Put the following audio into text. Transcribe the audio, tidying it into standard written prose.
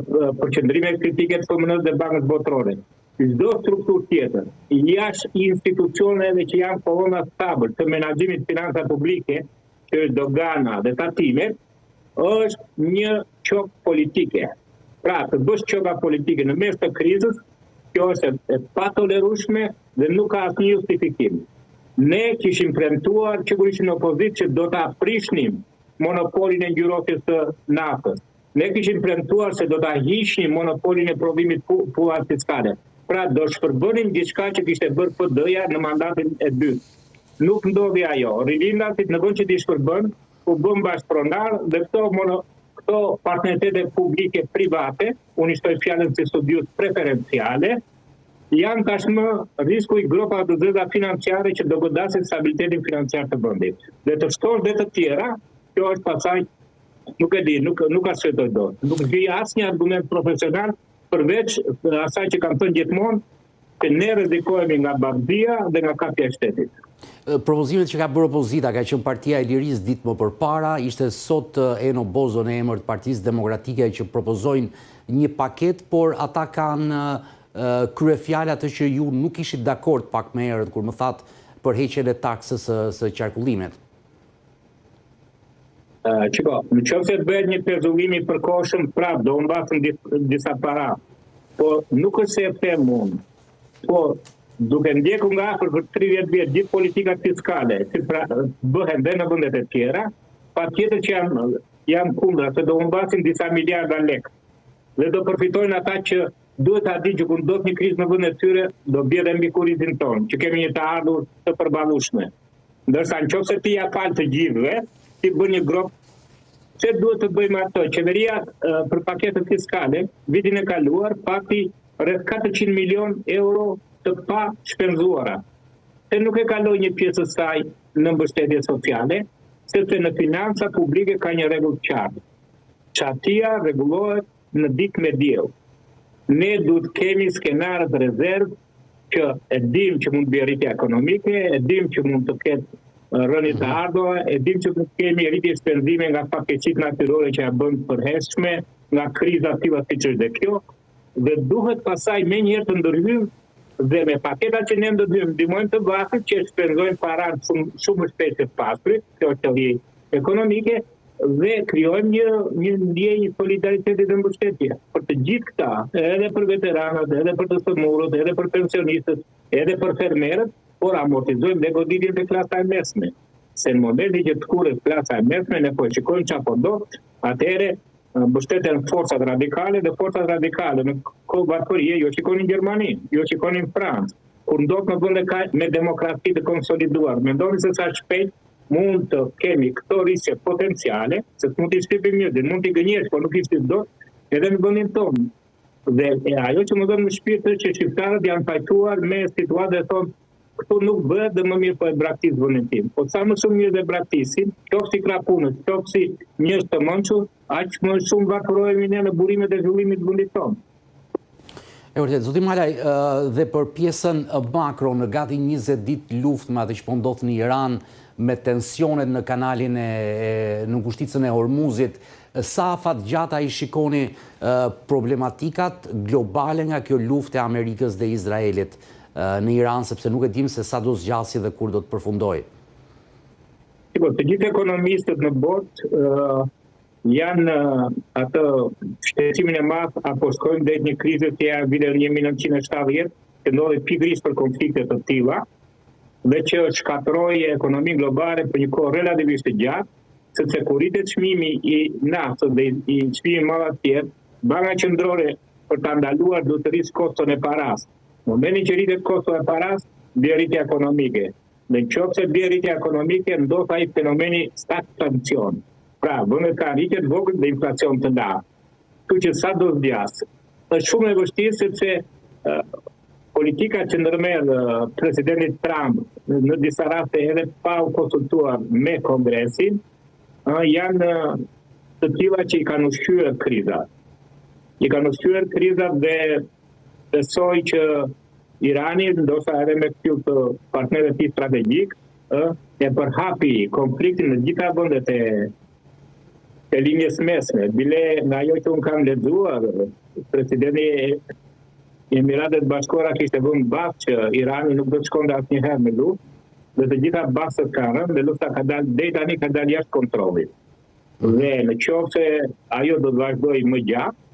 për qëndrime kritike të FMN dhe Bankës Botërore. Çdo strukturë tjetër, jashtë institucioneve që janë kolona stabël të menaxhimit financave publike, që është dogana dhe tatimet, është një çok politike. Pra, të bësh çoka politike në mes të krizës, kjo është e patolerueshme dhe nuk ka asnjë justifikim. Ne kishim premtuar sigurisht në opozitë që do ta aprishnim monopolin e ngjyrosjes së naftës. Ne kishim premtuar se do ta hiqnim monopolin e prodhimit pulave fiskale. Pra do shpërbënim diçka që kishte bërë PD-ja në mandatin e dytë. Nuk ndodhi ajo. Rilindasit në vend që t'i shpërbën, u bën bashkëpronar dhe këto partneritete publike private, unë i shtoj fjalën si studius preferenciale, janë tashmë risku i grupave të zeza financiare që do godasin stabilitetin financiar të vendit. Dhe të shtosh dhe të tjera, kjo është pasaj, nuk e di, nuk arsyetoj dot. Nuk vi asnjë argument profesional përveç asaj që kam thënë gjithmonë, që ne rrezikohemi nga bardhia dhe nga kapja e shtetit. Propozimet që ka bërë opozita, ka qenë Partia e Lirisë ditë më përpara, ishte sot Eno Bozo në emër të Partisë Demokratike që propozojnë një paket, por ata kanë kryefjalë atë që ju nuk ishit dakord pak më herët kur më thatë për heqjen e taksës së qarkullimit. Qiko, në qoftë se bëhet një pezullim i përkohshëm, prapë do mbasën disa para. Po nuk është se e them unë. Po duke ndjekur nga afër për 30 vjet gjithë politikat fiskale, që bëhen dhe në vendet e tjera, patjetër që jam kundër, se do humbasin disa miliarda lekë. Dhe do përfitojnë ata që duhet ta dinë që kur ndodh një krizë në vendet e tyre, do bie dhe mbi kurrizin tonë, që kemi një të ardhur të përballueshme. Ndërsa nëse ti ja fal të gjithëve, ti bën një grop. Se duhet të bëjmë ato? Qeveria për paketet fiskale, vitin e kaluar, pati rreth 400 milion euro të pa shpenzuara. Se nuk e kaloi një pjesë të saj në mbështetje sociale, sepse në financa publike ka një rregull të qartë. Çatia rregullohet në ditë me diell. Ne duhet kemi skenarët rezervë që e dim që mund të bëjë rritje ekonomike, e dim që mund të ketë rënje të ardhura, e dim që kemi rritje shpenzime nga fatkeqësitë natyrore që ja bën përhershme, nga kriza tilla siç është dhe kjo, dhe duhet pasaj me njëherë të ndërhyjmë dhe me paketat që ne ndihmojmë të varfrit që shpenzojnë para shumë shpejt të pasurit, kjo është teori ekonomike, dhe krijojmë një ndjenjë solidariteti dhe mbështetje për të gjithë këta, edhe për veteranët, edhe për të smurët, edhe për pensionistët, edhe për fermerët, por amortizojmë dhe goditjen e klasa e mesme. Se në momentin që të kurret klasa e mesme, ne po shikojmë çfarë po ndodh, atëherë mbështeten forcat radikale dhe forcat radikale në kohë varfërie, jo shikoni në Gjermani, jo shikoni në Francë. Kur ndodh në vende kaq me demokraci të konsoliduar, mendoni se sa shpejt mund të kemi këto rrisje potenciale, se mund të shtypim mirë, mund të gënjesh, por nuk i shtyp dot, edhe në vendin tonë. Dhe ajo që më vjen në shpirt është që shqiptarët janë fajtuar me situatë e thonë këtu nuk bëhet dhe më mirë po e braktis vendin tim. Po sa më shumë mirë dhe braktisin, qoftë si krapunës, qoftë si njerëz të mençur, aq më shumë varfërohemi ne në burimet e zhvillimit të vendit tonë. E vërtet, zoti Malaj, dhe për pjesën makro në gati 20 ditë luftë me atë që po ndodh në Iran, me tensionet në kanalin në ngushticën e Hormuzit, sa afatgjata i shikoni problematikat globale nga kjo luftë e Amerikës dhe Izraelit në Iran, sepse nuk e dim se sa do zgjasë dhe kur do të përfundojë? Të gjithë ekonomistët në botë janë atë shqetësimin e madh apo shkojnë drejt një krize që ja vitin 1970, që ndodhi pikërisht për konflikte të tilla, dhe që shkatërroi ekonominë globale për një kohë relativisht të gjatë, sepse kur rritet çmimi i naftës dhe i çmimit madh tjetër, Banka Qendrore për ta ndaluar duhet të rrisë koston e paras. Në momentin që rritet kosto e paras, bie rritje ekonomike. Në qoftë se bie rritje ekonomike, ndodh ai fenomeni stagnacion. Pra, vendet kanë rritje të vogël dhe inflacion të lartë. Kështu që sa do zgjasë. Është shumë e vështirë sepse politika që ndërmerr presidenti Trump në disa raste edhe pa u konsultuar me Kongresin, janë të tilla që i kanë ushqyer krizat. I kanë ushqyer krizat dhe besoj që Irani, ndoshta edhe me këtyr të partnerëve të tij strategjik, e përhapi konfliktin në gjitha vendet e e linjës mesme. Bile nga ajo që unë kam lexuar, presidenti i Emiratet Bashkuara kishte vënë bazë që Irani nuk do të shkonte asnjëherë në luftë, dhe të gjitha bazat kanë rënë, dhe lufta ka dalë deri tani ka dalë jashtë kontrollit. Dhe në qoftë se ajo do të vazhdojë më gjatë,